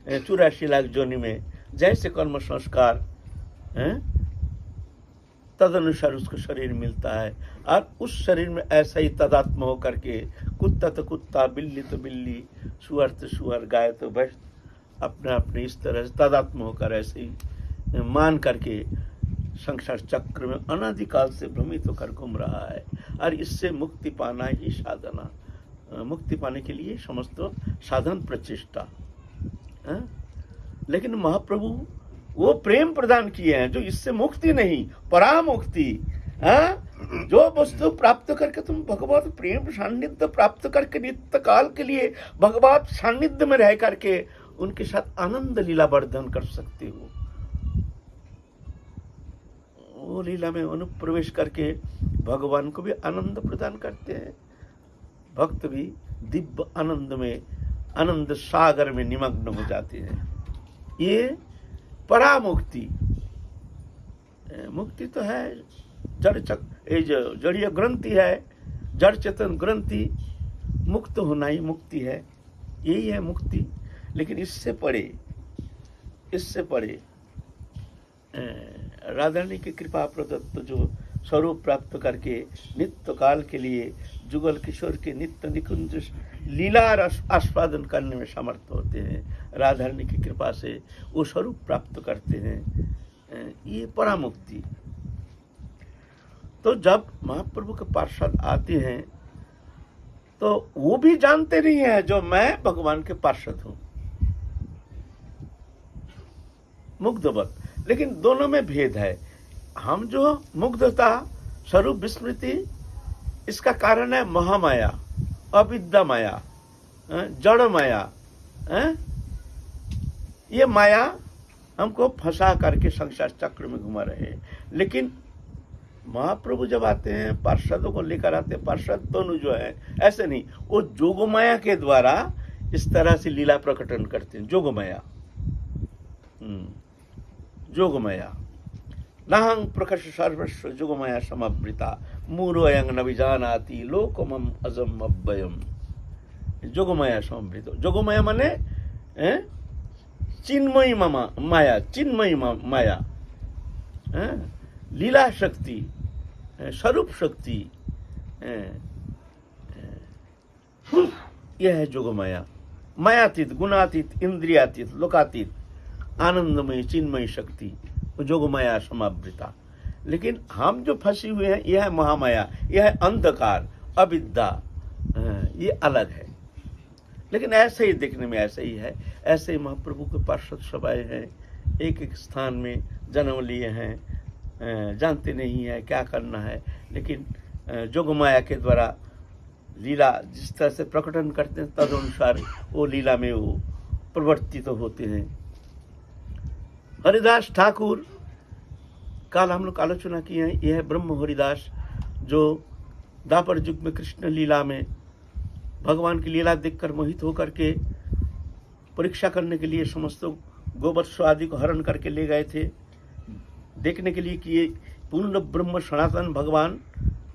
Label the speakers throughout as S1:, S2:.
S1: 84 लाख जोनि में जैसे कर्म संस्कार तदनुसार उसको शरीर मिलता है, और उस शरीर में ऐसा ही तदात्म होकर के कुत्ता तो कुत्ता, बिल्ली तो बिल्ली, सुअर तो सुअर, गाय तो भैंस, अपने अपने इस तरह से तदात्म होकर ऐसे ही मान करके संसार चक्र में अनादिकाल से भ्रमित होकर घूम रहा है। और इससे मुक्ति पाना ही साधना, मुक्ति पाने के लिए समस्त साधन प्रचेष्टा। लेकिन महाप्रभु वो प्रेम प्रदान किए हैं जो इससे मुक्ति नहीं, परामुक्ति। जो वस्तु प्राप्त करके तुम भगवत प्रेम सान्निध्य प्राप्त करके नित्य काल के लिए भगवत सान्निध्य में रह करके उनके साथ आनंद लीला वर्धन कर सकते हो, वो लीला में अनुप्रवेश करके भगवान को भी आनंद प्रदान करते हैं। भक्त भी दिव्य आनंद में, आनंद सागर में निमग्न हो जाते हैं। ये परामुक्ति। मुक्ति तो है जड़ीय ग्रंथि है, जड़ चेतन ग्रंथि, मुक्त होना ही मुक्ति है, यही है मुक्ति। लेकिन इससे परे राधारानी की कृपा प्रदत्त जो स्वरूप प्राप्त करके नित्य काल के लिए जुगल किशोर के नित्य निकुंज लीला आस्वादन करने में समर्थ होते हैं, राधारानी की कृपा से वो स्वरूप प्राप्त करते हैं, ये परामुक्ति। तो जब महाप्रभु के पार्षद आते हैं तो वो भी जानते नहीं है जो मैं भगवान के पार्षद हूं, मुग्धवत। लेकिन दोनों में भेद है। हम जो मुग्धता स्वरूप विस्मृति, इसका कारण है महामाया, अविद्या माया, जड़ माया। ये माया हमको फंसा करके संसार चक्र में घुमा रहे हैं। लेकिन महाप्रभु जब आते हैं, पार्षदों को लेकर आते हैं, पार्षद दोनों जो है ऐसे नहीं, वो जोगमाया के द्वारा इस तरह से लीला प्रकटन करते हैं। जोगमाया, जोगमाया नाहं प्रकर्ष सर्वस्व जोगमाया समवृता मूरो अयं न विजानाति लोकमम अजम अव्ययम। जोगमाया समवृत, जोगमाया माने चिन्मयी माया, चिन्मयी माया, लीला शक्ति, स्वरूप शक्ति, यह है जोगमाया। मायातीत, गुणातीत, इंद्रियातीत, लोकातीत, आनंदमय चिन्मयी शक्ति, जोगमाया समावृता। लेकिन हम जो फंसी हुए हैं यह है महामाया, यह है अंधकार, अविद्या, ये अलग है। लेकिन ऐसे ही देखने में ऐसे ही है। ऐसे ही महाप्रभु के पार्षद सब आए हैं, एक एक स्थान में जन्म लिए हैं, जानते नहीं है क्या करना है। लेकिन जोगमाया के द्वारा लीला जिस तरह से प्रकटन करते हैं तदनुसार वो लीला में वो प्रवर्तित तो होते हैं। हरिदास ठाकुर, कल हम लोग आलोचना किए हैं, यह है ब्रह्म हरिदास जो द्वापर युग में कृष्ण लीला में भगवान की लीला देखकर मोहित होकर के परीक्षा करने के लिए समस्त गोवत्स आदि को हरण करके ले गए थे, देखने के लिए कि ये पूर्ण ब्रह्म सनातन भगवान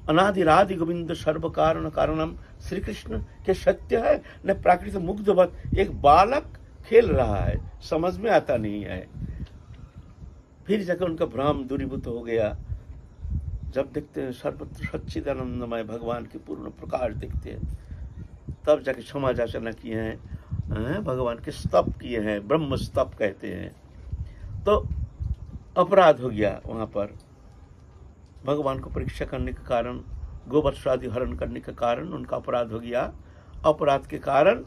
S1: अनादिरादि गोविंद सर्व कारण कारणम श्री कृष्ण के सत्य है न प्राकृतिक मुग्धवत। एक बालक खेल रहा है, समझ में आता नहीं है। फिर जाकर उनका भ्रम दूरीभूत हो गया। जब देखते हैं सर्वत्र सच्चिदानंदमय भगवान के पूर्ण प्रकाश देखते हैं, तब जाके क्षमा याचना किए हैं, भगवान के स्तप किए हैं, ब्रह्म स्तप कहते हैं। तो अपराध हो गया वहाँ पर, भगवान को परीक्षा करने के कारण, गोवत्स आदि हरण करने के कारण उनका अपराध हो गया। अपराध के कारण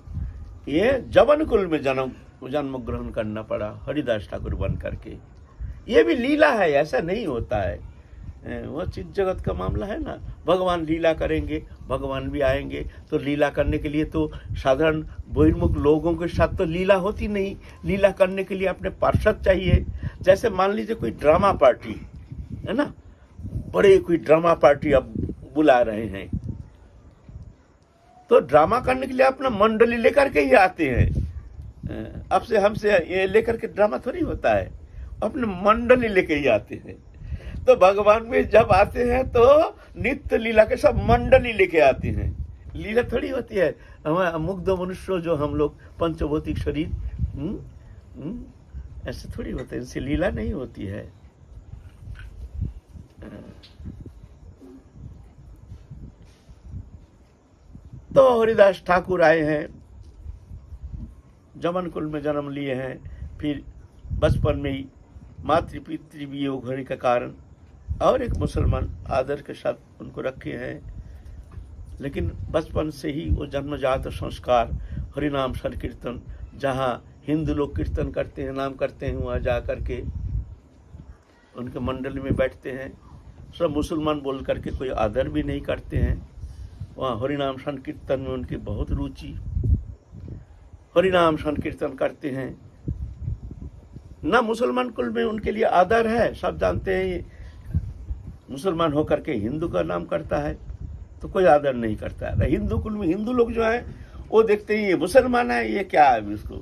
S1: ये जवन कुल में जन्म ग्रहण करना पड़ा हरिदास ठाकुर बन करके। ये भी लीला है, ऐसा नहीं होता है। वो चित जगत का मामला है ना, भगवान लीला करेंगे, भगवान भी आएंगे। तो लीला करने के लिए तो साधारण बहिर्मुख लोगों के साथ तो लीला होती नहीं। लीला करने के लिए अपने पार्षद चाहिए। जैसे मान लीजिए कोई ड्रामा पार्टी है ना, बड़े कोई ड्रामा पार्टी अब बुला रहे हैं, तो ड्रामा करने के लिए अपना मंडली लेकर के ही आते हैं। अब से हमसे ये लेकर के ड्रामा थोड़ी होता है, अपने मंडली लेके ही आते हैं। तो भगवान में जब आते हैं तो नित्य लीला के सब मंडली लेके आते हैं। लीला थोड़ी होती है हमारा मुग्ध मनुष्य जो हम लोग पंचभौतिक शरीर, ऐसे थोड़ी होते हैं, इनसे लीला नहीं होती है। तो हरिदास ठाकुर आए हैं, जमन कुल में जन्म लिए हैं, फिर बचपन में ही मातृ पितृ वियोग होने के कारण और एक मुसलमान आदर के साथ उनको रखे हैं, लेकिन बचपन से ही वो जन्मजात संस्कार हरिनाम संकीर्तन, जहाँ हिंदू लोग कीर्तन करते हैं, नाम करते हैं, वहाँ जा करके उनके मंडल में बैठते हैं। सब मुसलमान बोल करके कोई आदर भी नहीं करते हैं। वहाँ हरिनाम संकीर्तन में उनकी बहुत रुचि, हरिनाम संकीर्तन करते हैं। ना मुसलमान कुल में उनके लिए आदर है, सब जानते हैं मुसलमान होकर के हिंदू का नाम करता है तो कोई आदर नहीं करता है। हिंदू कुल में हिंदू लोग जो है वो देखते हैं ये मुसलमान है, ये क्या है, इसको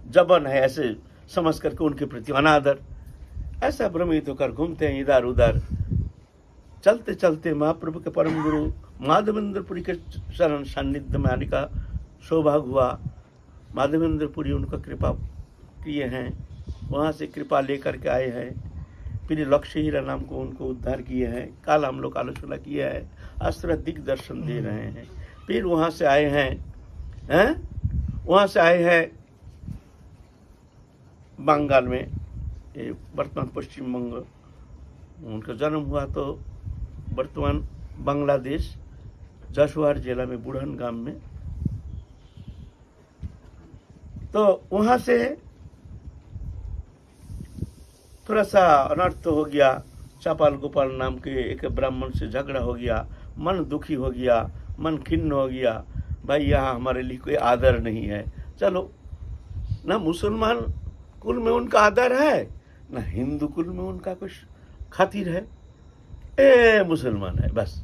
S1: जबन है, ऐसे समझ करके उनके प्रति अनादर, ऐसा भ्रमित होकर घूमते हैं इधर उधर। चलते चलते महाप्रभु के परम गुरु माधवेंद्रपुरी के शरण सान्निध्य में आने का सौभाग्य हुआ। माधवेंद्रपुरी उनका कृपा किए हैं, वहाँ से कृपा लेकर के आए हैं। फिर लक्ष्य हीरा नाम को उनको उद्धार किए हैं। कल हम लोग आलोचना किए हैं, अस्त्र दिग्दर्शन दे रहे हैं। फिर वहाँ से आए हैं, वहाँ से आए हैं बंगाल में, ये वर्तमान पश्चिम बंग, उनका जन्म हुआ तो वर्तमान बांग्लादेश जसवार जिला में बुढ़न गांव में। तो वहाँ से थोड़ा सा अनर्थ हो गया, चापाल गोपाल नाम के एक ब्राह्मण से झगड़ा हो गया, मन दुखी हो गया, मन खिन्न हो गया, भाई यहाँ हमारे लिए कोई आदर नहीं है। चलो, ना मुसलमान कुल में उनका आदर है, ना हिंदू कुल में उनका कुछ खातिर है, मुसलमान है बस।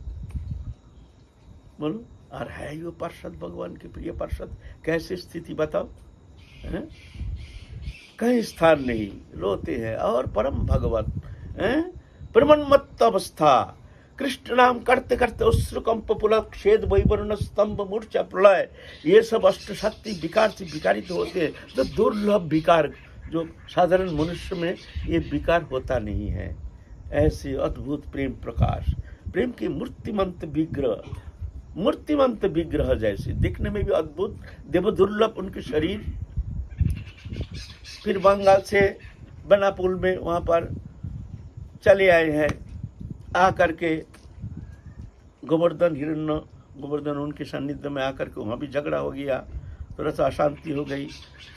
S1: बोलो, और है यो पार्षद, भगवान के प्रिय पार्षद, कैसी स्थिति बताओ, कहीं स्थान नहीं, रोते हैं। और परम भगवत प्रमन्मत्त अवस्था, कृष्ण नाम करते करते अश्रुकंप पुलक छेद वैवर्ण स्तंभ मूर्छा प्रलय, ये सब अष्ट शक्ति विकार से विकारित होते हैं। तो दुर्लभ विकार जो साधारण मनुष्य में ये विकार होता नहीं है। ऐसे अद्भुत प्रेम प्रकाश, प्रेम की मूर्तिमंत विग्रह, मूर्तिमंत विग्रह जैसे दिखने में भी अद्भुत, देव दुर्लभ उनके शरीर। फिर बंगाल से बनापुल में वहाँ पर चले आए हैं, आ करके गोवर्धन हिरण्य गोवर्धन उनके सानिध्य में आकर के वहाँ भी झगड़ा हो गया, थोड़ा सा अशांति हो गई।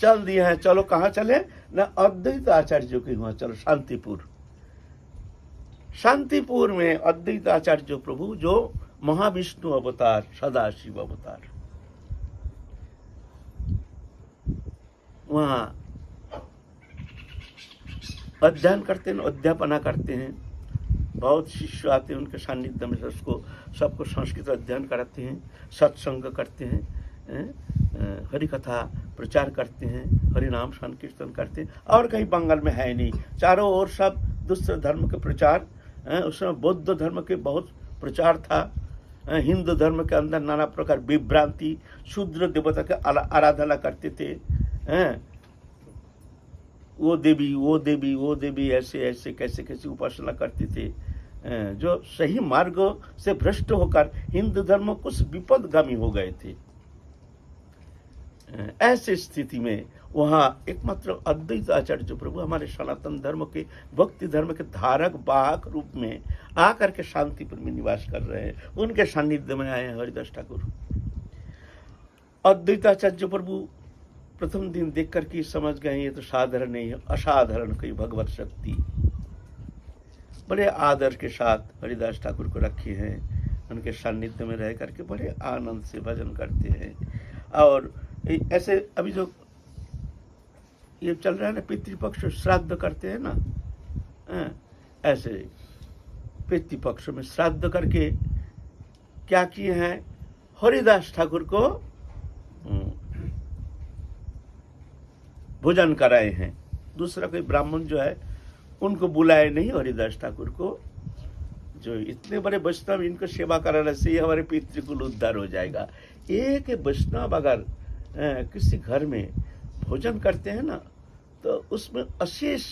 S1: चल दिए हैं, चलो कहाँ चले ना, अद्वैत आचार्य के वहाँ चलो, शांतिपुर। शांतिपुर में अद्वैत आचार्य प्रभु जो महाविष्णु अवतार, सदाशिव अवतार, वहाँ अध्ययन करते हैं, अध्यापना करते हैं। बहुत शिष्य आते हैं उनके सानिध्य में, सबको संस्कृत अध्ययन कराते हैं, सत्संग करते हैं, हरि कथा प्रचार करते हैं, हरि नाम संकीर्तन करते हैं। और कहीं बंगाल में है नहीं, चारों ओर सब दूसरे धर्म के प्रचार। उस समय बौद्ध धर्म के बहुत प्रचार था, हिंदू धर्म के अंदर नाना प्रकार विभ्रांति, शूद्र देवता के आराधना करते थे, वो देवी वो देवी वो देवी, ऐसे ऐसे कैसे कैसे उपासना करते थे, जो सही मार्ग से भ्रष्ट होकर हिंदू धर्म कुछ विपदगामी हो गए थे। ऐसे स्थिति में वहाँ एकमात्र अद्वैत आचार्य प्रभु हमारे सनातन धर्म के, भक्ति धर्म के धारक वाहक रूप में आकर के शांतिपुर में निवास कर रहे हैं। उनके सानिध्य में आए हैं हरिदास ठाकुर। अद्वैत आचार्य प्रभु प्रथम दिन देख करके समझ गए ये तो साधारण नहीं है, असाधारण कोई भगवत शक्ति। बड़े आदर के साथ हरिदास ठाकुर को रखे हैं, उनके सानिध्य में रह करके बड़े आनंद से भजन करते हैं। और ऐसे अभी जो ये चल रहा है ना, पितृपक्ष श्राद्ध करते हैं ना, ऐसे पितृपक्ष में श्राद्ध करके क्या किए हैं, हरिदास ठाकुर को भोजन कराए हैं। दूसरा कोई ब्राह्मण जो है उनको बुलाए नहीं, हरिदास ठाकुर को, जो इतने बड़े वैष्णव, इनको सेवा कराने से हमारे पितृकुल उद्धार हो जाएगा। एक वैष्णव अगर किसी घर में भोजन करते हैं ना, तो उसमें अशेष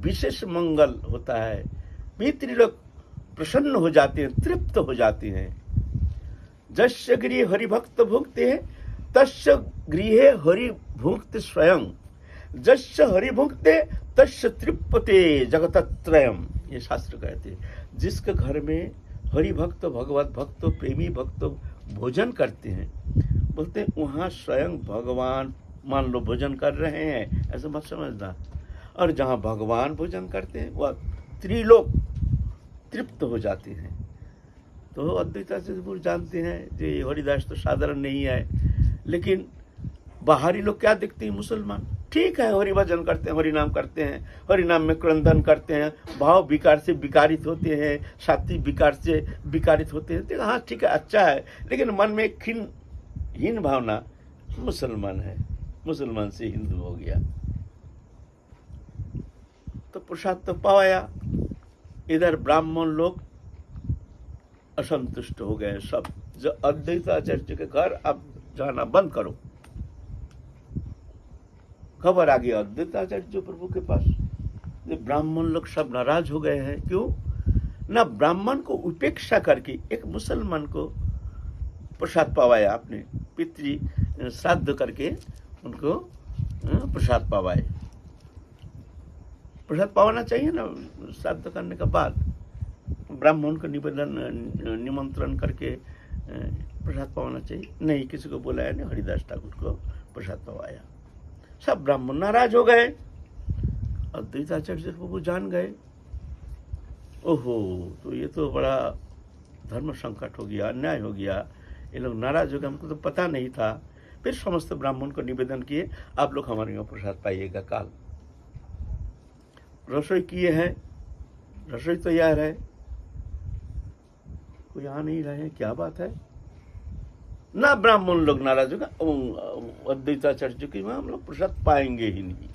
S1: विशेष मंगल होता है। पितृलोक प्रसन्न हो जाते हैं, तृप्त हो जाते हैं। जस्य गृहे हरिभक्त भुक्ते तस्य गृहे हरि भुक्ते स्वयं, जस्य हरि भुक्ते तस्य तृप्यते जगतत्रयम्। ये शास्त्र कहते हैं जिसके घर में हरि भक्त, भगवत भक्त, प्रेमी भक्त भोजन करते हैं, बोलते हैं वहाँ स्वयं भगवान मान लो भोजन कर रहे हैं, ऐसा मत समझना। और जहाँ भगवान भोजन करते हैं वह त्रिलोक तृप्त हो जाते हैं। तो अद्वैताचार्य जानते हैं कि हरिदास तो साधारण नहीं है, लेकिन बाहरी लोग क्या देखते हैं, मुसलमान ठीक है हरि भजन करते हैं, हरि नाम करते हैं, हरि नाम में क्रंदन करते हैं, भाव विकार से विकारित होते हैं, सात्विक विकार से विकारित होते हैं, तो हाँ ठीक है अच्छा है, लेकिन मन में एक हीन भावना, मुसलमान है, मुसलमान से हिंदू हो गया, तो प्रसाद तो पाया। इधर ब्राह्मण लोग असंतुष्ट हो गए सब, जो अद्वैताचार्य के घर अब जाना बंद करो। खबर आ गई अद्वैताचार्य प्रभु के पास, ये ब्राह्मण लोग सब नाराज हो गए हैं। क्यों? ना ब्राह्मण को उपेक्षा करके एक मुसलमान को प्रसाद पावाया, आपने पितृ श्राद्ध करके उनको प्रसाद पावाए। प्रसाद पावाना चाहिए ना श्राद्ध करने के बाद, ब्राह्मण को निमंत्रण करके प्रसाद पावाना चाहिए। नहीं, किसी को बुलाया नहीं, हरिदास ठाकुर को प्रसाद पावाया। सब ब्राह्मण नाराज हो गए। अद्वैताचार्य प्रभु जान गए, ओहो तो ये तो बड़ा धर्म संकट हो गया, अन्याय हो गया, ये लोग नाराज हो गए, हमको तो पता नहीं था। फिर समस्त ब्राह्मण को निवेदन किए, आप लोग हमारे यहाँ प्रसाद पाइएगा काल। रसोई किए हैं, रसोई तैयार है, कोई आ नहीं रहे, क्या बात है? ना ब्राह्मण लोग नाराज होगा, अद्वैताचार्य की हम लोग प्रसाद पाएंगे ही नहीं।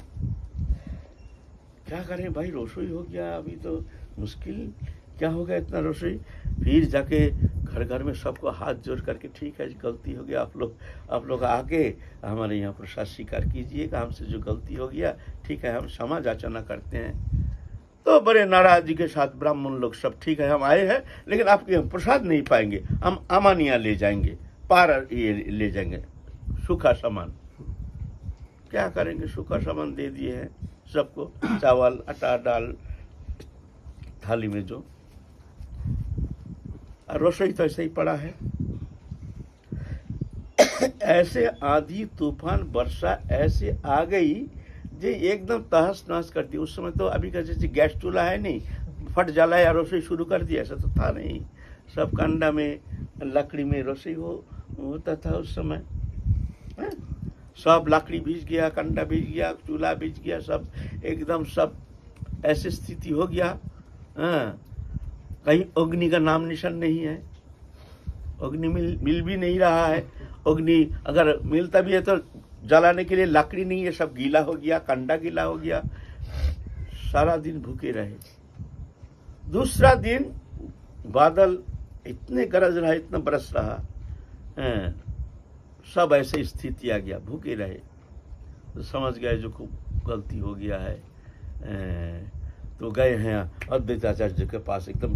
S1: क्या करें भाई, रसोई हो गया, अभी तो मुश्किल, क्या होगा इतना रसोई। फिर जाके घर घर में सबको हाथ जोड़ करके, ठीक है गलती हो गया, आप लोग आके हमारे यहाँ प्रसाद स्वीकार कीजिएगा, हमसे जो गलती हो गया, ठीक है हम क्षमा याचना करते हैं। तो बड़े नाराजगी के साथ ब्राह्मण लोग सब, ठीक है हम आए हैं, लेकिन आपके हम प्रसाद नहीं पाएंगे, हम अमानिया ले जाएंगे, पार ये ले जाएंगे, सूखा सामान। क्या करेंगे, सूखा सामान दे दिए हैं सबको, चावल आटा दाल थाली में जो, और रसोई तो ऐसे ही पड़ा है। ऐसे आंधी तूफान वर्षा ऐसे आ गई जो एकदम तहस नहस कर दी। उस समय तो अभी का जैसे गैस चूल्हा है नहीं, फट जाला या रसोई शुरू कर दिया, ऐसा तो था नहीं। सब कंडा में लकड़ी में रसोई होता था उस समय। सब लकड़ी भीज गया, कंडा भीज गया, चूल्हा भीज गया, सब एकदम सब ऐसी स्थिति हो गया। कहीं अग्नि का नाम निशान नहीं है, अग्नि मिल भी नहीं रहा है। अग्नि अगर मिलता भी है तो जलाने के लिए लकड़ी नहीं है, सब गीला हो गया, कंडा गीला हो गया। सारा दिन भूखे रहे। दूसरा दिन बादल इतने गरज रहा, इतना बरस रहा, सब ऐसे स्थिति आ गया, भूखे रहे। तो समझ गए जो खूब गलती हो गया है। तो गए हैं अद्वैताचार्य के पास, एकदम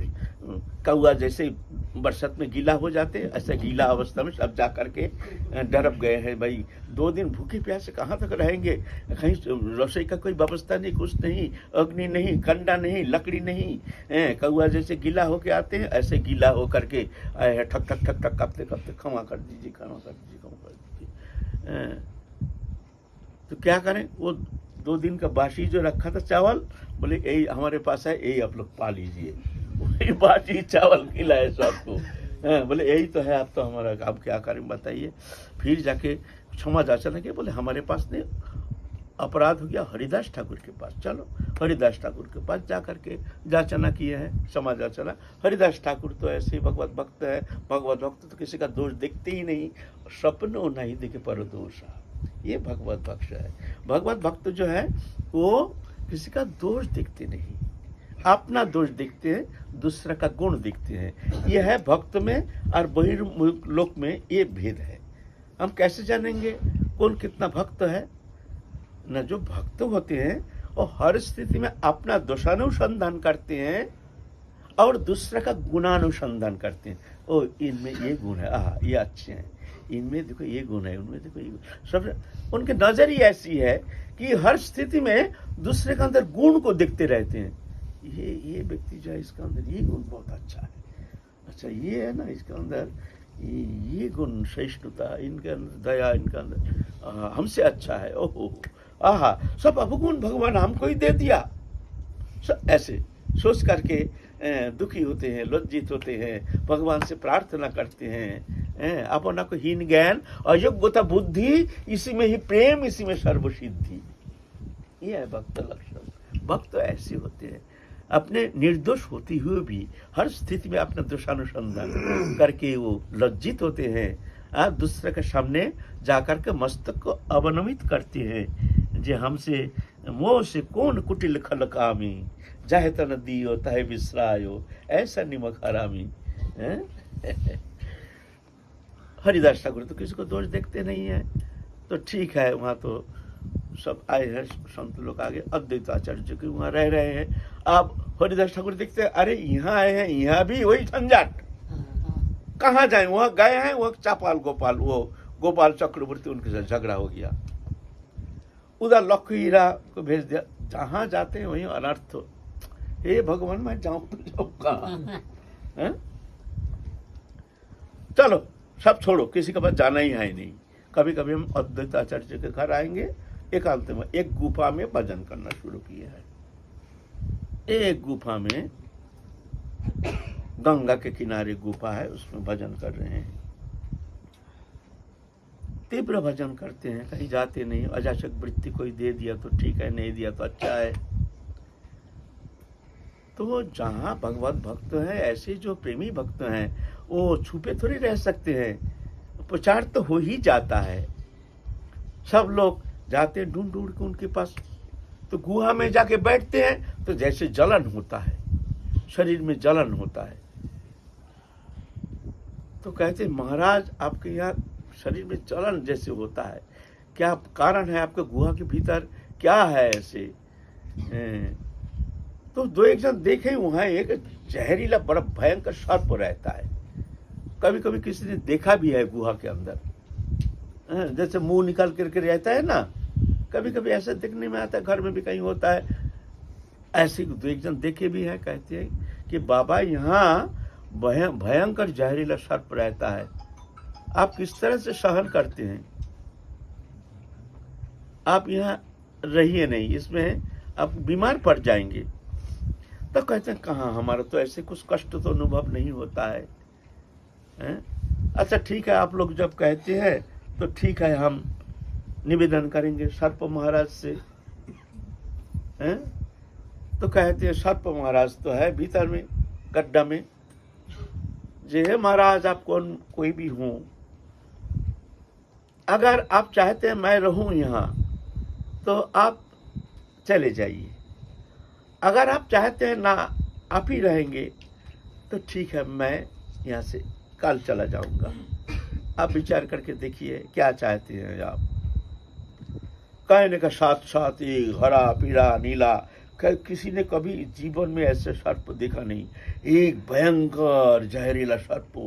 S1: कौआ जैसे बरसात में गीला हो जाते, ऐसे गीला अवस्था में सब जा करके डरप गए हैं। भाई 2 दिन भूखे प्यासे कहाँ तक रहेंगे, कहीं रसोई का कोई व्यवस्था नहीं, कुछ नहीं, अग्नि नहीं, कंडा नहीं, लकड़ी नहीं, कौआ जैसे गीला होके आते हैं ऐसे गीला हो करके आए हैं, ठक ठक ठक ठक कांपते कांपते, क्षमा कर दीजिए, क्षमा कर दीजिए, क्षमा कर दीजिए। तो क्या करें, वो 2 दिन का बासी जो रखा था चावल, बोले यही हमारे पास है, यही आप लोग पा लीजिए। वही बासी चावल खिलाए सबको। बोले यही तो है, आप तो हमारा, आप क्या करें बताइए। फिर जाके क्षमा याचना किया, बोले हमारे पास नहीं, अपराध हो गया, हरिदास ठाकुर के पास चलो। हरिदास ठाकुर के पास जा करके याचना किए हैं, क्षमा याचना। हरिदास ठाकुर तो ऐसे भगवत भक्त है, भगवत भक्त तो किसी का दोष देखते ही नहीं, सपनों नहीं देखे पर दोष। ये भगवत भक्त है। भगवत भक्त जो है वो किसी का दोष देखते नहीं, अपना दोष देखते हैं, दूसरा का गुण देखते हैं। यह है भक्त में और बहिर्लोक में, ये भेद है। हम कैसे जानेंगे कौन कितना भक्त है? न जो भक्त होते हैं वो हर स्थिति में अपना दोषानुसंधान करते हैं और दूसरे का गुणानुसंधान करते हैं। ओ इनमें ये गुण है, आह ये अच्छे हैं, इनमें देखो ये गुण है, उनमें देखो ये गुण। सब उनकी नजर ही ऐसी है कि हर स्थिति में दूसरे के अंदर गुण को देखते रहते हैं। ये व्यक्ति जो है इसका अंदर ये गुण बहुत अच्छा है, अच्छा ये है ना इसके अंदर ये गुण, सहिष्णुता, इनके अंदर दया, इनके अंदर हमसे अच्छा है। ओहो आहा, सब अवगुण भगवान हमको ही दे दिया। सब ऐसे सोच करके दुखी होते हैं, लज्जित होते हैं, भगवान से प्रार्थना करते हैं। अपना को हीन ज्ञान, अयोग्यता बुद्धि, इसी में ही प्रेम, इसी में सर्वसिद्धि। ये है भक्त लक्षण। भक्त ऐसे होते हैं, अपने निर्दोष होते हुए भी हर स्थिति में अपना दोषानुसंधान करके वो लज्जित होते हैं। दूसरे के सामने जाकर के मस्तक को अवनमित करते हैं, जे हमसे मोह से कौन कुटिल खल कामी, जाहे तन दियो तहे विसरायो, ऐसा निमक हरामी। हरिदास ठाकुर तो किसी को दोष देखते नहीं है, तो ठीक है, वहाँ तो सब आए हैं संत लोग आगे, अद्वैत आचार्य जो कि वहाँ रह रहे हैं। आप हरिदास ठाकुर देखते हैं, अरे यहाँ आए हैं, यहाँ भी वही झंझट, कहाँ जाए, वहाँ गए हैं, वह चापाल गोपाल, वो गोपाल चक्रवर्ती उनके साथ झगड़ा हो गया, उधर लखीरा को भेज दिया, जहाँ जाते हैं वहीं अनर्थ। हे भगवान मैं जाऊं तो जाऊं कहाँ? चलो सब छोड़ो, किसी के पास जाना ही है नहीं। कभी कभी हम अद्वैत आचार्य के घर आएंगे, एकांत में एक गुफा में भजन करना शुरू किया है। एक गुफा में, गंगा के किनारे गुफा है, उसमें भजन कर रहे हैं, तीव्र भजन करते हैं, कहीं जाते नहीं। अजाचक वृत्ति कोई दे दिया तो ठीक है, नहीं दिया तो अच्छा है। तो जहाँ भगवत भक्त हैं, ऐसे जो प्रेमी भक्त हैं, वो छुपे थोड़ी रह सकते हैं, प्रचार तो हो ही जाता है। सब लोग जाते हैं ढूंढ ढूंढ के उनके पास, तो गुहा में जाके बैठते हैं, तो जैसे जलन होता है, शरीर में जलन होता है। तो कहते महाराज आपके यहाँ शरीर में जलन जैसे होता है, क्या कारण है आपके गुहा के भीतर, क्या है ऐसे? तो दो एक जन देखे, वहां एक जहरीला बड़ा भयंकर सर्प रहता है। कभी कभी किसी ने देखा भी है गुहा के अंदर, जैसे मुंह निकाल करके रहता है ना, कभी कभी ऐसा देखने में आता है, घर में भी कहीं होता है। ऐसे दो एक जन देखे भी है, कहते हैं कि बाबा यहाँ भयंकर जहरीला सर्प रहता है, आप किस तरह से सहन करते हैं? आप यहाँ रहिए नहीं, इसमें आप बीमार पड़ जाएंगे। तो कहते हैं कहाँ, हमारा तो ऐसे कुछ कष्ट तो अनुभव नहीं होता है। अच्छा ठीक है, आप लोग जब कहते हैं तो ठीक है, हम निवेदन करेंगे सर्प महाराज से। तो कहते हैं सर्प महाराज तो है भीतर में गड्ढा में, जे है महाराज आप कोई भी हो, अगर आप चाहते हैं मैं रहूं यहाँ तो आप चले जाइए, अगर आप चाहते हैं ना आप ही रहेंगे तो ठीक है, मैं यहाँ से कल चला जाऊंगा। आप विचार करके देखिए क्या चाहते हैं आप। कहने का साथ साथ ये हरा पीला नीला, किसी ने कभी जीवन में ऐसे सर्प देखा नहीं। एक भयंकर जहरीला सर्प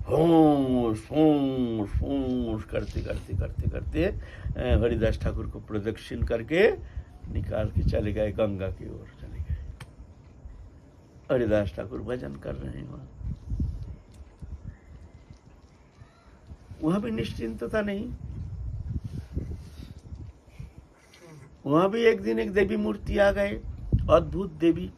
S1: होश होश होश करते करते करते करते हरिदास ठाकुर को प्रदक्षिण करके निकाल के चले गए, गंगा की ओर चले गए। हरिदास ठाकुर भजन कर रहे हैं वहां भी निश्चिंतता नहीं। वहां भी एक दिन एक देवी मूर्ति आ गए, अद्भुत देवी,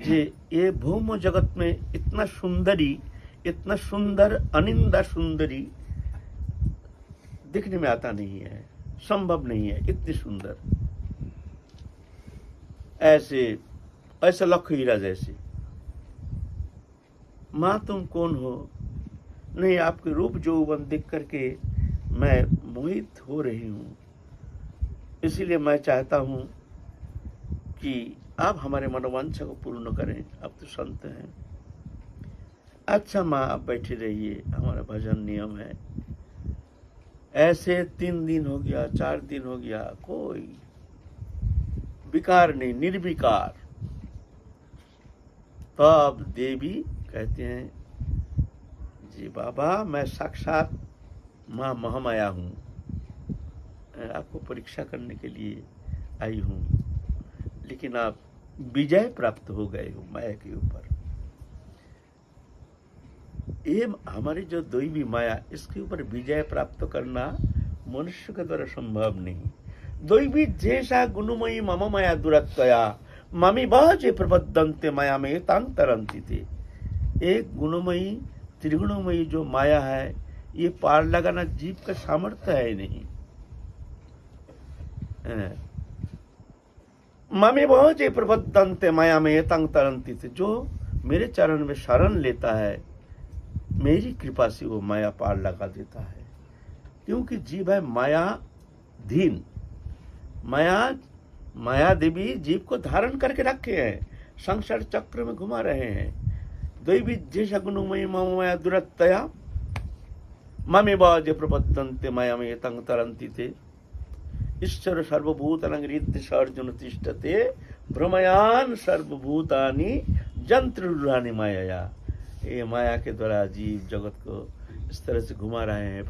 S1: ये भौम जगत में इतना सुंदरी, इतना सुंदर अनिंदा सुंदरी दिखने में आता नहीं है, संभव नहीं है इतनी सुंदर। ऐसे लखीरा जैसे। माँ तुम कौन हो? नहीं, आपके रूप यौवन देख करके मैं मोहित हो रही हूँ, इसीलिए मैं चाहता हूँ कि आप हमारे मनोवांछा को पूर्ण करें। आप तो संत हैं। अच्छा माँ आप बैठे रहिए, हमारा भजन नियम है। ऐसे 3 दिन हो गया, 4 दिन हो गया, कोई विकार नहीं, निर्विकार। तब देवी कहते हैं, जी बाबा मैं साक्षात माँ महामाया हूँ, आपको परीक्षा करने के लिए आई हूँ, लेकिन आप विजय प्राप्त हो गए हो माया के ऊपर। ये हमारी जो दैवी माया, इसके ऊपर विजय प्राप्त करना मनुष्य के द्वारा संभव नहीं। दैवी जैसा गुणमयी मम माया दुरत्वया ममी बाजे प्रबद्धन्ते माया में तांतरंती थे। एक गुणमयी त्रिगुणमयी जो माया है, ये पार लगाना जीव का सामर्थ्य है नहीं। ममी बाजे प्रबद्धन्ते माया में तांतरंती थे। जो मेरे चरण में शरण लेता है, मेरी कृपा से वो माया पार लगा देता है। क्योंकि जीव है मायाधीन। माया देवी जीव को धारण करके रखे हैं, संसार चक्र में घुमा रहे हैं। दैवी जैसा गुणमयी मम माया दुरत्तया ममे बाजे प्रबद्धन्ते माया में तंग तरंती थे। ईश्वर सर्वभूतानां हृदय अर्जुन तिष्ठते भ्रमयान सर्वभूतानि जंतुरूढ़ानि माया। ये माया के द्वारा जीव जगत को इस तरह से घुमा रहे हैं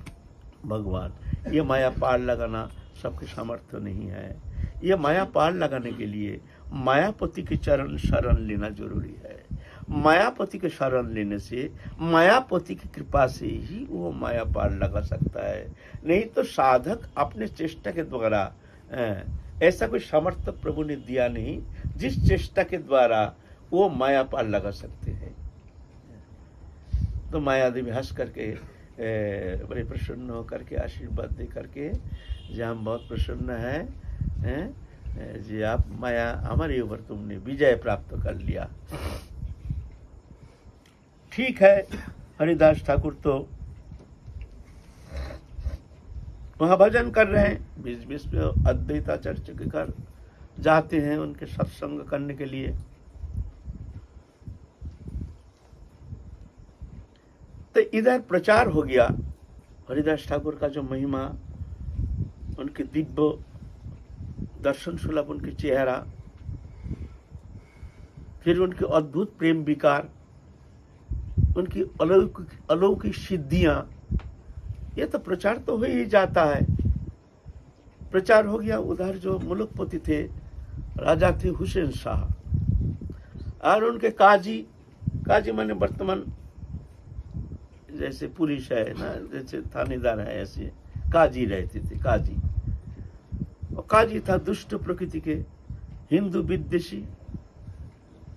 S1: भगवान। ये माया पार लगाना सबके सामर्थ्य नहीं है। ये माया पार लगाने के लिए मायापति के चरण शरण लेना जरूरी है। मायापति के शरण लेने से, मायापति की कृपा से ही वो माया पार लगा सकता है। नहीं तो साधक अपने चेष्टा के द्वारा, ऐसा कोई सामर्थ्य प्रभु ने दिया नहीं जिस चेष्टा के द्वारा वो माया पार लगा सकते हैं। तो माया देवी हंस करके बड़े प्रसन्न होकर के आशीर्वाद दे करके, जी हम बहुत प्रसन्न हैं जी, आप माया हमारे ऊपर तुमने विजय प्राप्त कर लिया। ठीक है, हरिदास ठाकुर तो वहाँ भजन कर रहे हैं, बीच बीच में अद्वैता चर्च के घर जाते हैं उनके सत्संग करने के लिए। तो इधर प्रचार हो गया हरिदास ठाकुर का जो महिमा, उनके दिव्य दर्शन सुलभ उनके चेहरा, फिर उनके अद्भुत प्रेम विकार, उनकी अलौकिक सिद्धियां, ये तो प्रचार तो हो ही जाता है। प्रचार हो गया। उधर जो मुल्कपति थे, राजा थे हुसैन शाह, और उनके काजी माने वर्तमान जैसे पुलिस है ना, जैसे थानेदार है, ऐसे काजी रहते थे। और काजी था दुष्ट प्रकृति के, हिंदू विद्वेषी।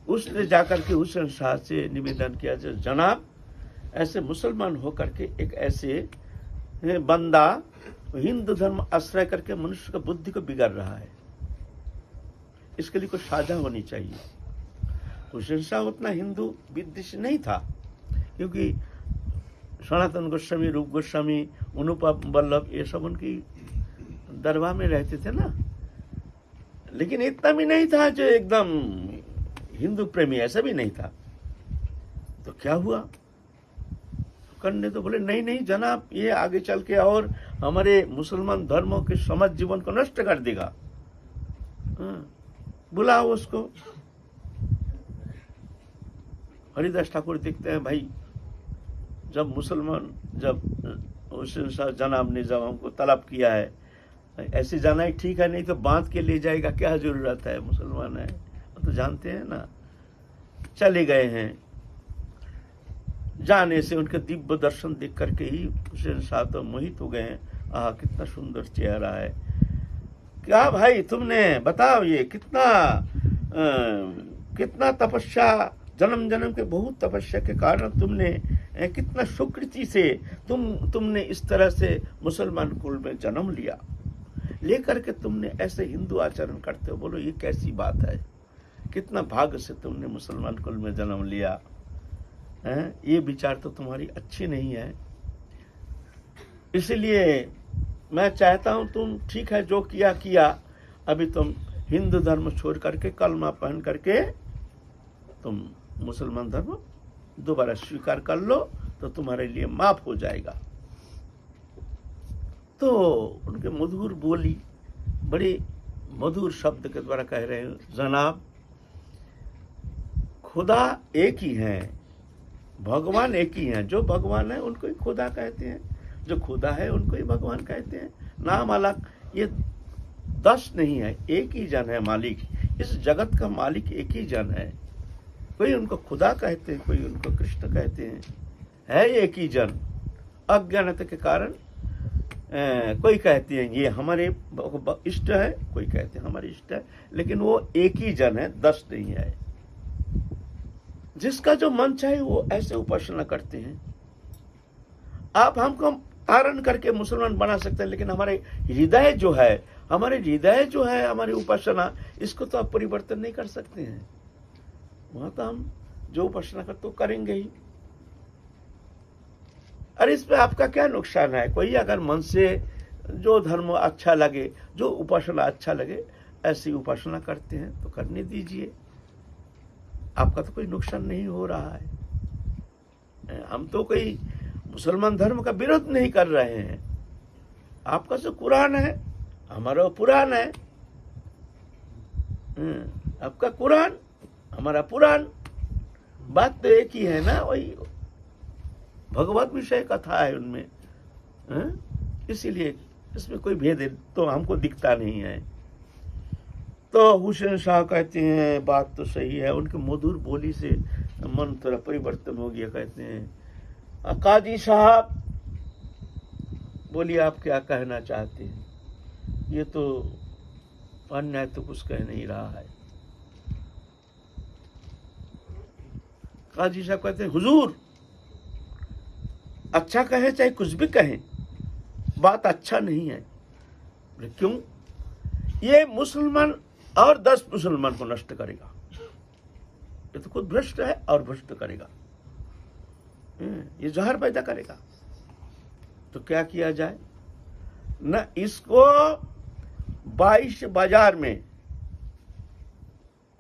S1: उसने जाकर के हुसैन शाह से निवेदन किया, जो जनाब ऐसे मुसलमान होकर के एक ऐसे बंदा हिंदू धर्म आश्रय करके मनुष्य का बुद्धि को बिगाड़ रहा है, इसके लिए कोई साझा होनी चाहिए। हुसैन शाह उतना हिंदू विद्वेषी नहीं था, क्योंकि सनातन गोस्वामी, रूप गोस्वामी, अनुपम वल्लभ, ये सब उनकी दरबार में रहते थे ना। लेकिन इतना भी नहीं था जो एकदम हिंदू प्रेमी, ऐसा भी नहीं था। तो क्या हुआ, करने तो बोले नहीं जनाब, ये आगे चल के और हमारे मुसलमान धर्मों के समाज जीवन को नष्ट कर देगा, बुलाओ उसको। हरिदास ठाकुर देखते हैं, भाई जब हुसैन शाह जनाब ने जब हमको तलब किया है, ऐसे जाना ही ठीक है, नहीं तो बांध के ले जाएगा, क्या जरूरत है, मुसलमान है, तो जानते हैं ना। चले गए हैं। जाने से उनके दिव्य दर्शन देख करके ही हुसैन शाह तो मोहित हो गए। आह, कितना सुंदर चेहरा है। क्या भाई तुमने बताओ, ये कितना तपस्या, जन्म जन्म के बहुत तपस्या के कारण तुमने कितना सुकृति से तुमने इस तरह से मुसलमान कुल में जन्म लिया, लेकर के तुमने ऐसे हिंदू आचरण करते हो। बोलो ये कैसी बात है, कितना भाग्य से तुमने मुसलमान कुल में जन्म लिया है। ये विचार तो तुम्हारी अच्छी नहीं है। इसलिए मैं चाहता हूं तुम, ठीक है जो किया, अभी तुम हिंदू धर्म छोड़ करके कलमा पहन करके तुम मुसलमान धर्म दोबारा स्वीकार कर लो, तो तुम्हारे लिए माफ हो जाएगा। तो उनके मधुर बोली, बड़े मधुर शब्द के द्वारा कह रहे हैं, जनाब खुदा एक ही है, भगवान एक ही है। जो भगवान है उनको ही खुदा कहते हैं, जो खुदा है उनको ही भगवान कहते हैं। नाम अलग, ये 10 नहीं है, एक ही जन है मालिक। इस जगत का मालिक एक ही जन है। कोई उनको खुदा कहते हैं, कोई उनको कृष्ण कहते हैं, है एक ही जन। अज्ञानता के कारण कोई कहते हैं ये हमारे इष्ट है, कोई कहते हैं हमारे इष्ट है, लेकिन वो एक ही जन है, 10 नहीं है। जिसका जो मन चाहे वो ऐसे उपासना करते हैं। आप हमको तारण करके मुसलमान बना सकते हैं, लेकिन हमारे हृदय जो है, हमारी उपासना, इसको तो आप परिवर्तन नहीं कर सकते हैं। वहां तो हम जो उपासना करते तो करेंगे ही। और इस पे आपका क्या नुकसान है? कोई अगर मन से जो धर्म अच्छा लगे, जो उपासना अच्छा लगे, ऐसी उपासना करते हैं तो करने दीजिए, आपका तो कोई नुकसान नहीं हो रहा है। हम तो कोई मुसलमान धर्म का विरोध नहीं कर रहे हैं। आपका जो कुरान है, हमारा पुराण है। आपका कुरान, हमारा पुराण, बात तो एक ही है ना, वही भगवत विषय कथा है उनमें। इसीलिए इसमें कोई भेद तो हमको दिखता नहीं है। तो हुसैन शाह कहते हैं बात तो सही है, उनके मधुर बोली से मन थोड़ा परिवर्तन हो गया। कहते हैं काजी साहब बोलिए, आप क्या कहना चाहते हैं? ये तो अन्याय तो कुछ कह नहीं रहा है। काजी साहब कहते हैं हुजूर अच्छा कहे चाहे कुछ भी कहें, बात अच्छा नहीं है। क्यों? ये मुसलमान और 10 मुसलमान को नष्ट करेगा। ये तो खुद भ्रष्ट है और भ्रष्ट करेगा, ये जहर पैदा करेगा। तो क्या किया जाए? न इसको 22 बाजार में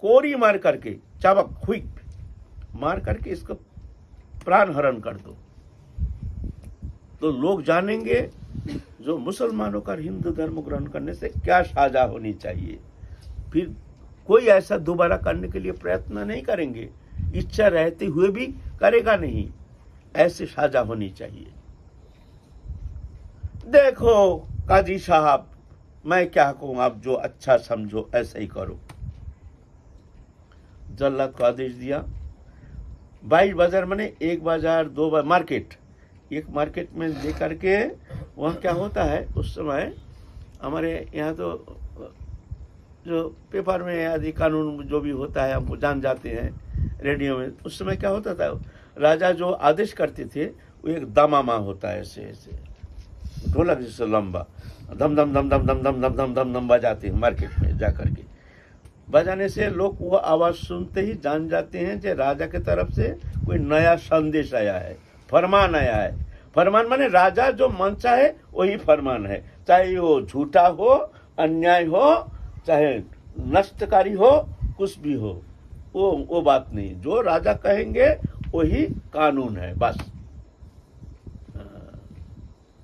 S1: कोरी मार करके, चाबक हुई मार करके इसको प्राण हरण कर दो, तो लोग जानेंगे जो मुसलमानों का हिंदू धर्म ग्रहण करने से क्या सजा होनी चाहिए। फिर कोई ऐसा दोबारा करने के लिए प्रयत्न नहीं करेंगे, इच्छा रहते हुए भी करेगा नहीं। ऐसी सजा होनी चाहिए। देखो काजी साहब, मैं क्या कहूं, आप जो अच्छा समझो ऐसा ही करो। जल्लाद को आदेश दिया। 22 बाजार माने 1 बाजार 2 बाजार मार्केट, एक मार्केट में ले करके वहाँ क्या होता है उस समय, हमारे यहाँ तो जो पेपर में आदि कानून जो भी होता है हम जान जाते हैं, रेडियो में। उस समय क्या होता था, राजा जो आदेश करते थे वो एक दामामा होता है, ऐसे ऐसे ढोलक जैसे लंबा, दम दम दम दम दम दम दम दम दम दम बजाते हैं मार्केट में जा करके। बजाने से लोग वो आवाज़ सुनते ही जान जाते हैं कि राजा की तरफ से कोई नया संदेश आया है, फरमान आया है। फरमान माने राजा जो मन चाहे वही फरमान है, चाहे वो झूठा हो, अन्याय हो, चाहे नष्टकारी हो, कुछ भी हो, वो बात नहीं। जो राजा कहेंगे वही कानून है, बस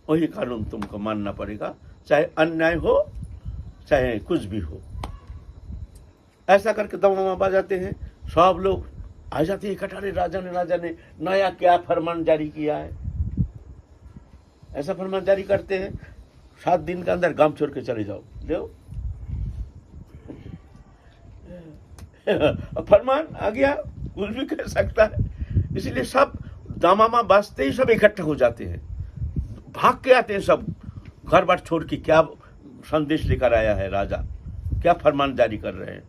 S1: वही कानून तुमको मानना पड़ेगा, चाहे अन्याय हो चाहे कुछ भी हो। ऐसा करके दमामा बजाते हैं, सब लोग आ जाते हैं इकट्ठा, राजा ने नया क्या फरमान जारी किया है। ऐसा फरमान जारी करते हैं 7 दिन के अंदर गांव छोड़ के चले जाओ, लो फरमान आ गया, कुछ भी कर सकता है। इसलिए सब दमामा बजते ही सब इकट्ठा हो जाते हैं, भाग के आते हैं सब घर बार छोड़ के, क्या संदेश लेकर आया है राजा, क्या फरमान जारी कर रहे हैं।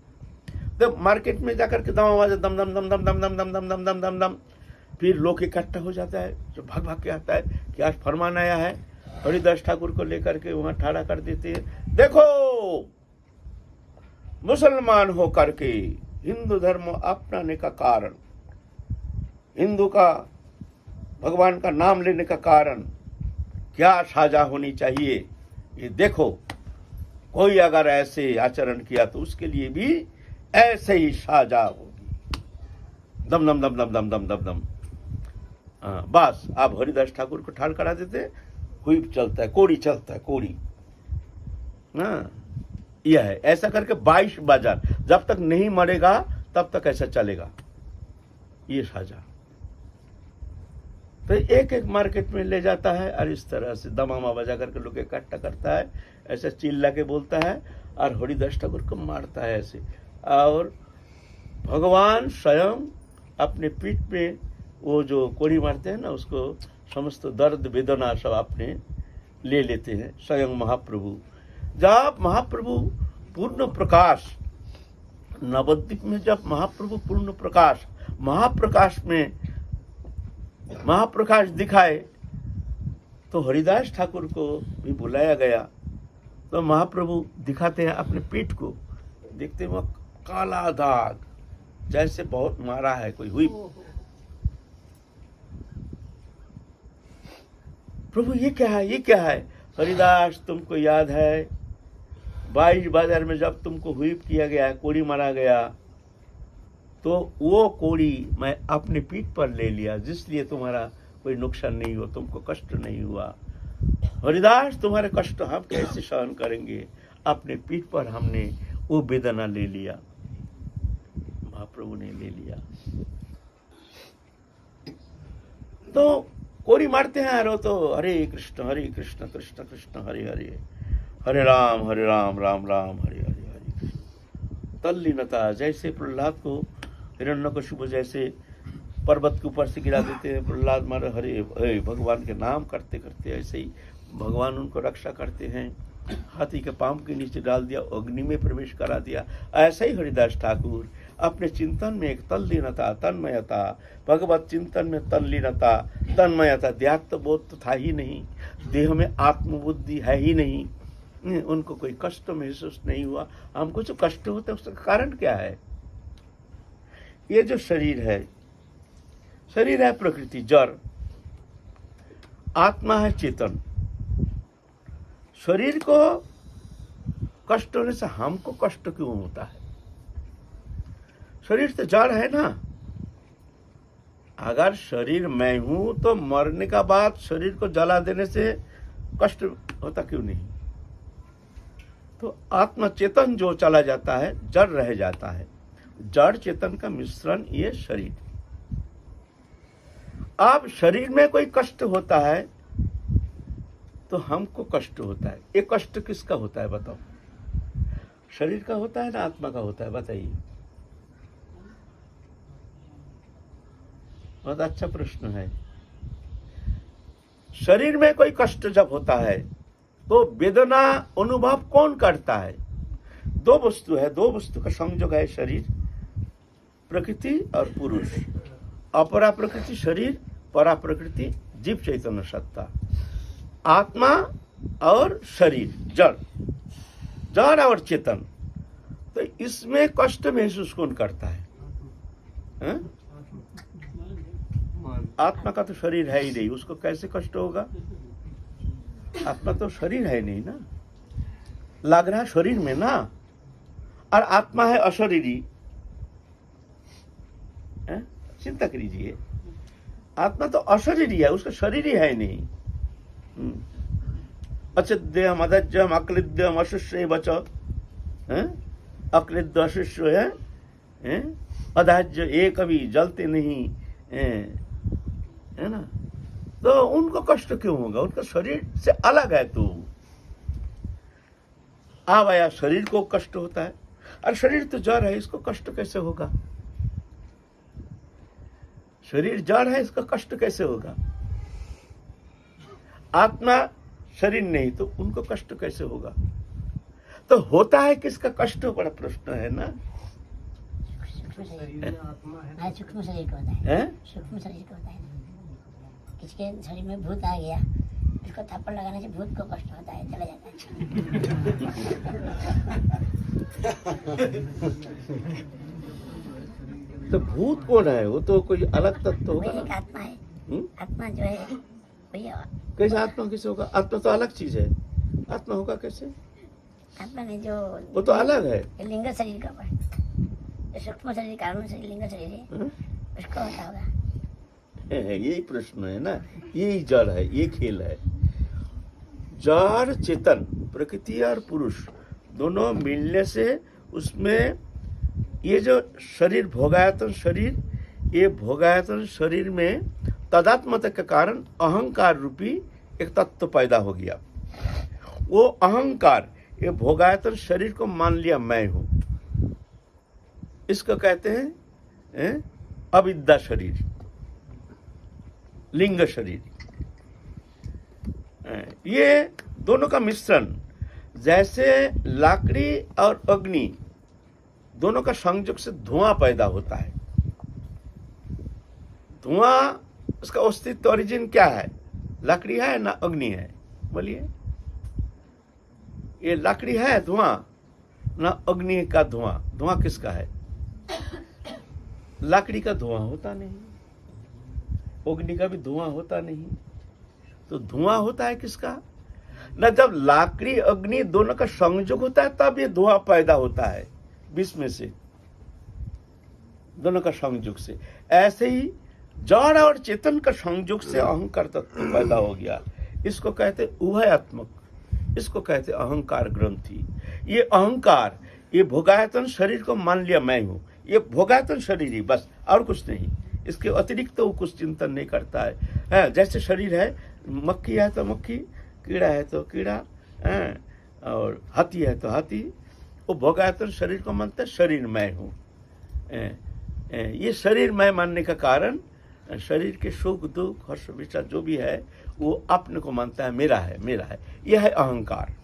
S1: तो मार्केट में जाकर के दम दम दम दम दम दम दम दम दम दम दम दम दम, फिर लोग इकट्ठा हो जाता है, जो भाग भाग के आता है कि आज फरमान आया है। हरिदास ठाकुर को लेकर के वहां ठाड़ा कर देते हैं। देखो मुसलमान हो करके हिंदू धर्म अपनाने का कारण, हिंदू का भगवान का नाम लेने का कारण क्या सजा होनी चाहिए, ये देखो। कोई अगर ऐसे आचरण किया तो उसके लिए भी ऐसे ही सजा होगी। दम दम दम दम दम दम दम दम। बस आप हरिदास ठाकुर को ठाड़ करा देते, हुईप चलता है, कोड़ी चलता है, कोड़ी ना, यह है। ऐसा करके 22 बाजार, जब तक नहीं मरेगा तब तक ऐसा चलेगा ये साझा। तो एक एक मार्केट में ले जाता है और इस तरह से दमामा बजा करके लोग इकट्ठा करता है, ऐसे चिल्ला के बोलता है और हरिदास ठाकुर को मारता है ऐसे। और भगवान स्वयं अपने पीठ पे वो जो कोड़ी मारते हैं ना, उसको समस्त दर्द वेदना सब अपने ले लेते हैं स्वयं महाप्रभु। जब महाप्रभु पूर्ण प्रकाश, नवद्वीप में जब महाप्रभु पूर्ण प्रकाश, महाप्रकाश में महाप्रकाश दिखाए तो हरिदास ठाकुर को भी बुलाया गया। तो महाप्रभु दिखाते हैं अपने पीठ को, देखते वह काला दाग जैसे बहुत मारा है कोई हुई। प्रभु ये क्या है, ये क्या है? हरिदास तुमको याद है 22 बाजार में जब तुमको हुईप किया गया, कोड़ी मारा गया, तो वो कोड़ी मैं अपने पीठ पर ले लिया, जिसलिए तुम्हारा कोई नुकसान नहीं हुआ, तुमको कष्ट नहीं हुआ। हरिदास तुम्हारे कष्ट हम कैसे सहन करेंगे, अपने पीठ पर हमने वो वेदना ले लिया, महाप्रभु ने ले लिया। तो कोड़ी मारते हैं और तो हरे कृष्ण कृष्ण कृष्ण हरे हरे, हरे राम राम राम हरे हरे हरे कृष्ण। तल्लीनता, जैसे प्रहलाद को हिरण्यकशिपु जैसे पर्वत के ऊपर से गिरा देते हैं, प्रहलाद मारे हरे भगवान के नाम करते करते, ऐसे ही भगवान उनको रक्षा करते हैं। हाथी के पांव के नीचे डाल दिया, अग्नि में प्रवेश करा दिया। ऐसा ही हरिदास ठाकुर अपने चिंतन में एक तल्लीनता, तन्मयता, भगवत चिंतन में तल्लीनता, तन्मयता, देहात्म बोध तो था ही नहीं, देह में आत्मबुद्धि है ही नहीं, उनको कोई कष्ट महसूस नहीं हुआ। हमको जो कष्ट होता है उसका कारण क्या है? ये जो शरीर है प्रकृति जड़, आत्मा है चेतन। शरीर को कष्ट होने से हमको कष्ट क्यों होता है? शरीर तो जड़ है ना। अगर शरीर मैं हूं तो मरने का बाद शरीर को जला देने से कष्ट होता क्यों नहीं? तो आत्मा चेतन जो चला जाता है, जड़ रह जाता है। जड़ चेतन का मिश्रण ये शरीर। अब शरीर में कोई कष्ट होता है तो हमको कष्ट होता है। ये कष्ट किसका होता है बताओ? शरीर का होता है ना आत्मा का होता है? बताइए। बहुत अच्छा प्रश्न है। शरीर में कोई कष्ट जब होता है तो वेदना अनुभव कौन करता है? दो वस्तु है, दो वस्तु का संयोग है शरीर, प्रकृति और पुरुष। अपरा प्रकृति शरीर, परा प्रकृति जीव चैतन्य सत्ता। आत्मा और शरीर जड़, जड़ और चेतन। तो इसमें कष्ट महसूस कौन करता है? आत्मा का तो शरीर है ही नहीं, उसको कैसे कष्ट होगा? आत्मा तो शरीर है नहीं ना, लग रहा है शरीर में ना, और आत्मा है अशरीरी। चिंता कीजिए, आत्मा तो अशरीरी है, उसका शरीर ही है नहीं। अचिद्यम अदज्यम अक्लिद्यम अशिष्य बच, अक्लिद्य अशिष्य है, अदाज्य एक कभी जलते नहीं है ना। तो उनको कष्ट क्यों होगा? उनका शरीर से अलग है। तो आया शरीर को कष्ट होता है, और शरीर तो जड़ है, इसको कष्ट कैसे होगा? शरीर जड़ है, इसका कष्ट कैसे होगा? आत्मा शरीर नहीं तो उनको कष्ट कैसे होगा? तो होता है किसका कष्ट? बड़ा प्रश्न है ना।
S2: सूक्ष्म शरीर को होता है, सूक्ष्म शरीर को होता है। किसके शरीर में भूत आ गया, उसको थप्पड़ लगाने से भूत को कष्ट होता है, चला जाता है।
S1: तो भूत कौन है? वो तो कोई अलग तत्व होगा।
S2: एक आत्मा है। आत्मा जो है वही।
S1: कैसे आत्मा कैसे होगा? आत्मा तो अलग चीज है, आत्मा होगा कैसे?
S2: आत्मा ने जो
S1: वो तो अलग है,
S2: लिंग शरीर का सूक्ष्म शरीर कारण शरीर लिंग शरीर है, उसको होता होगा।
S1: यही प्रश्न है ना, यही जड़ है, ये खेल है। जड़ चेतन, प्रकृति और पुरुष दोनों मिलने से उसमें ये जो शरीर भोगायतन शरीर, ये भोगायतन शरीर में तदात्मता के कारण अहंकार रूपी एक तत्व पैदा हो गया। वो अहंकार ये भोगायतन शरीर को मान लिया मैं हूं। इसको कहते हैं अविद्या शरीर, लिंग शरीर। ये दोनों का मिश्रण, जैसे लाकड़ी और अग्नि दोनों का संयोग से धुआं पैदा होता है। धुआं, उसका अस्तित्व ओरिजिन क्या है? लकड़ी है ना अग्नि है? बोलिए। ये लकड़ी है धुआं ना अग्नि का धुआं? धुआं किसका है? लकड़ी का धुआं होता नहीं, अग्नि का भी धुआं होता नहीं। तो धुआं होता है किसका? ना जब लकड़ी अग्नि दोनों का संयोग होता है तब ये धुआं पैदा होता है, बीच में से दोनों का संयोग से। ऐसे ही जड़ और चेतन का संयोग से अहंकार तत्व पैदा हो गया। इसको कहते उभयात्मक, इसको कहते अहंकार ग्रंथि। ये अहंकार, ये भोगायतन शरीर को मान लिया मैं हूं, ये भोगायतन शरीर ही बस, और कुछ नहीं। इसके अतिरिक्त तो कुछ चिंतन नहीं करता है। जैसे शरीर है, मक्खी है तो मक्खी, कीड़ा है तो कीड़ा, और हाथी है तो हाथी। वो भोगायतन शरीर को मानता है शरीर मैं हूं। ये शरीर मैं मानने का कारण शरीर के सुख दुख हर्ष विचार जो भी है वो अपने को मानता है, मेरा है, मेरा है। यह है अहंकार।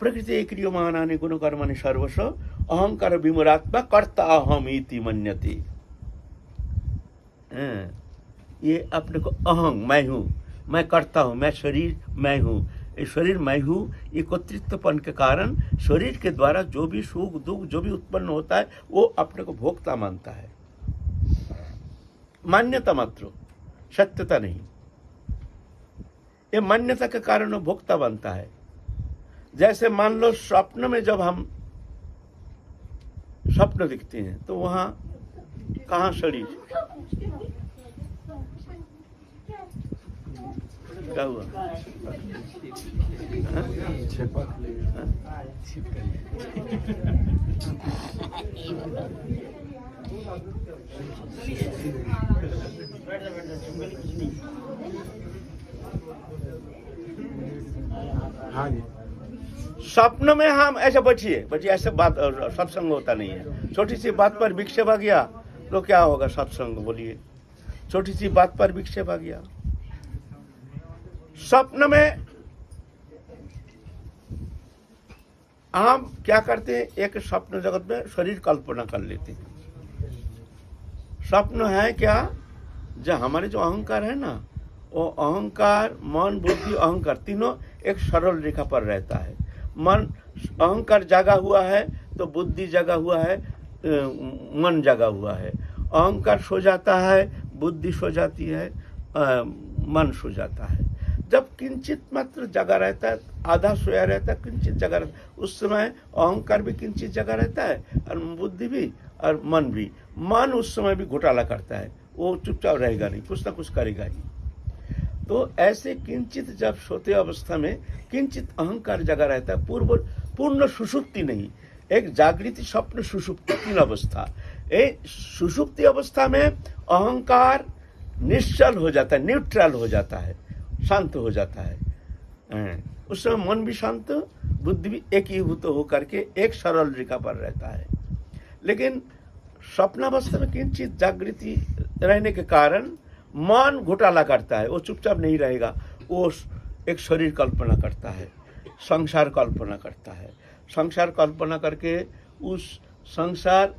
S1: प्रकृति क्रियमाणानि गुण कर्माणि सर्वश अहंकार विमूढ़ात्मा कर्ता अहम इति मन्यते। ये अपने को अहं, मैं हूं, मैं करता हूं, मैं शरीर मैं हूं, ये शरीर मैं हूं, ये कर्तृत्वपन के कारण शरीर के द्वारा जो भी सुख दुख जो भी उत्पन्न होता है वो अपने को भोक्ता मानता है। मान्यता मात्र, सत्यता नहीं। ये मान्यता के कारण वो भोक्ता बनता है। जैसे मान लो स्वप्न में जब हम स्वप्न दिखते हैं तो वहां कहां शरीर? क्या हुआ? स्वप्न में हम ऐसे बैठिए, ऐसे बात सत्संग होता नहीं है। छोटी सी बात पर विक्षेप आ गया तो क्या होगा सत्संग? बोलिए। छोटी सी बात पर विक्षेप आ गया। स्वप्न में हम क्या करते हैं? एक स्वप्न जगत में शरीर कल्पना कर लेते हैं। स्वप्न है क्या? जो हमारे जो अहंकार है ना, वो अहंकार, मन, बुद्धि, अहंकार तीनों एक सरल रेखा पर रहता है। मन, अहंकार जगा हुआ है तो बुद्धि जगा हुआ है, मन जगा हुआ है। अहंकार सो जाता है, बुद्धि सो जाती है, मन सो जाता है। जब किंचित मात्र जगा रहता है, आधा सोया रहता है, किंचित जगा रहता है, उस समय अहंकार भी किंचित जगा रहता है और बुद्धि भी और मन भी। मन उस समय भी घोटाला करता है, वो चुपचाप रहेगा नहीं, कुछ ना कुछ करेगा ही। तो ऐसे किंचित जब सोते अवस्था में किंचित अहंकार जगा रहता है, पूर्ण सुषुप्ति नहीं, एक जागृति स्वप्न सुषुप्ति तीन अवस्था। सुषुप्ति अवस्था में अहंकार निश्चल हो जाता है, न्यूट्रल हो जाता है, शांत हो जाता है। उस समय मन भी शांत, बुद्धि भी एकीभूत होकर के एक सरल रेखा पर रहता है। लेकिन स्वप्नावस्था में किंचित जागृति रहने के कारण मन घोटाला करता है, वो चुपचाप नहीं रहेगा, वो एक शरीर कल्पना करता है, संसार कल्पना करता है। संसार कल्पना करके उस संसार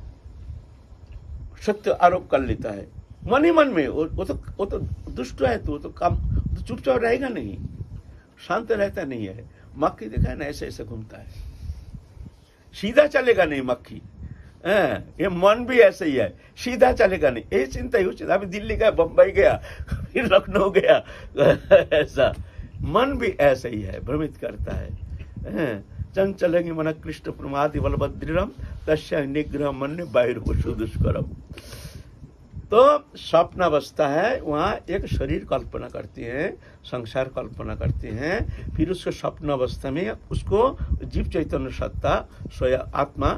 S1: सत्य आरोप कर लेता है मन ही मन में। वो तो दुष्ट है, तो काम तो चुपचाप रहेगा नहीं, शांत रहता नहीं है। मक्खी देखा है ना, ऐसे ऐसे घूमता है, सीधा चलेगा नहीं मक्खी। ये मन भी ऐसे ही है, सीधा चलेगा नहीं। ये चिंता ही चिंता। अभी दिल्ली गया, बम्बई गया, फिर लखनऊ गया, ऐसा मन भी ऐसे ही है, भ्रमित करता है। चंचलेंगे मन कृष्ण प्रमादि बलभद्रम तस्य निग्रह मन बाहिर दुष्करम। तो स्वप्न अवस्था है, वहाँ एक शरीर कल्पना करती है, संसार कल्पना करती हैं, फिर उसको स्वप्न अवस्था में उसको जीव चैतन्य सत्ता स्वयं आत्मा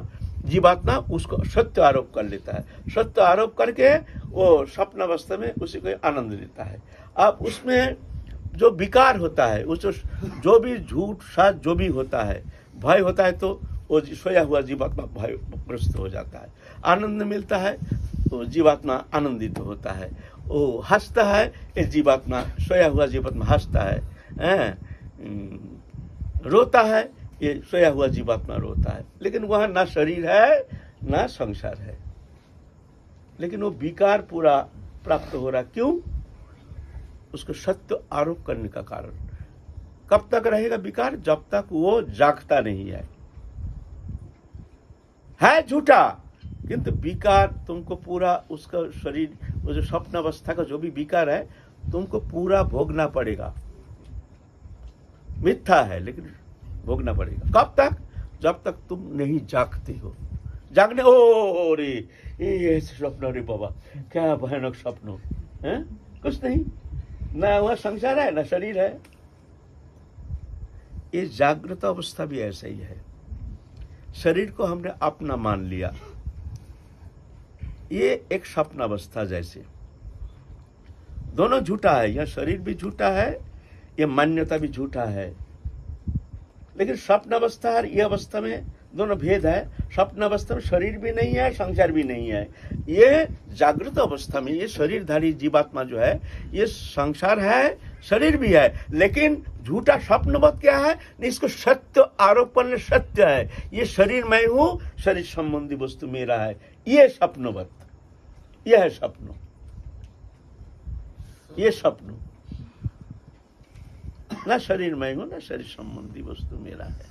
S1: जीवात्मा उसको सत्य आरोप कर लेता है। सत्य आरोप करके वो स्वप्न अवस्था में उसी को आनंद लेता है। अब उसमें जो विकार होता है, उस जो भी झूठ सच जो भी होता है, भय होता है, तो वो सोया हुआ जीवात्मा भयग्रस्त हो जाता है। आनंद मिलता है तो जीवात्मा आनंदित होता है। वो हंसता है, ये जीवात्मा सोया हुआ जीवात्मा हंसता है। रोता है, ये सोया हुआ जीवात्मा रोता है। लेकिन वहाँ ना शरीर है ना संसार है, लेकिन वो विकार पूरा प्राप्त हो रहा। क्यों? उसको सत्य आरोप करने का कारण। कब तक रहेगा विकार? जब तक वो जागता नहीं है झूठा, किंतु विकार तुमको पूरा उसका शरीर, वो जो स्वप्न अवस्था का जो भी विकार है तुमको पूरा भोगना पड़ेगा। मिथ्या है लेकिन भोगना पड़ेगा। कब तक? जब तक तुम नहीं जागते हो। जागने ओ रे ये स्वप्न, रे बाबा क्या भयानक स्वप्न है। कुछ नहीं, ना वह संसार है ना शरीर है। ये जागृत अवस्था भी ऐसा ही है। शरीर को हमने अपना मान लिया, ये एक स्वप्न अवस्था जैसे। दोनों झूठा है, यह शरीर भी झूठा है, यह मान्यता भी झूठा है। लेकिन स्वप्न अवस्था और यह अवस्था में दोनों भेद है। स्वप्न अवस्था में शरीर भी नहीं है, संसार भी नहीं है। ये जागृत अवस्था में ये शरीरधारी जीवात्मा जो है, ये संसार है, शरीर भी है, लेकिन झूठा स्वप्नवत क्या है? इसको सत्य आरोप करने सत्य है, ये शरीर मैं हूं, शरीर संबंधी वस्तु मेरा है, ये स्वप्नवत, यह है स्वप्न, ये स्वप्न। ना शरीर मैं हूं ना शरीर संबंधी वस्तु मेरा है।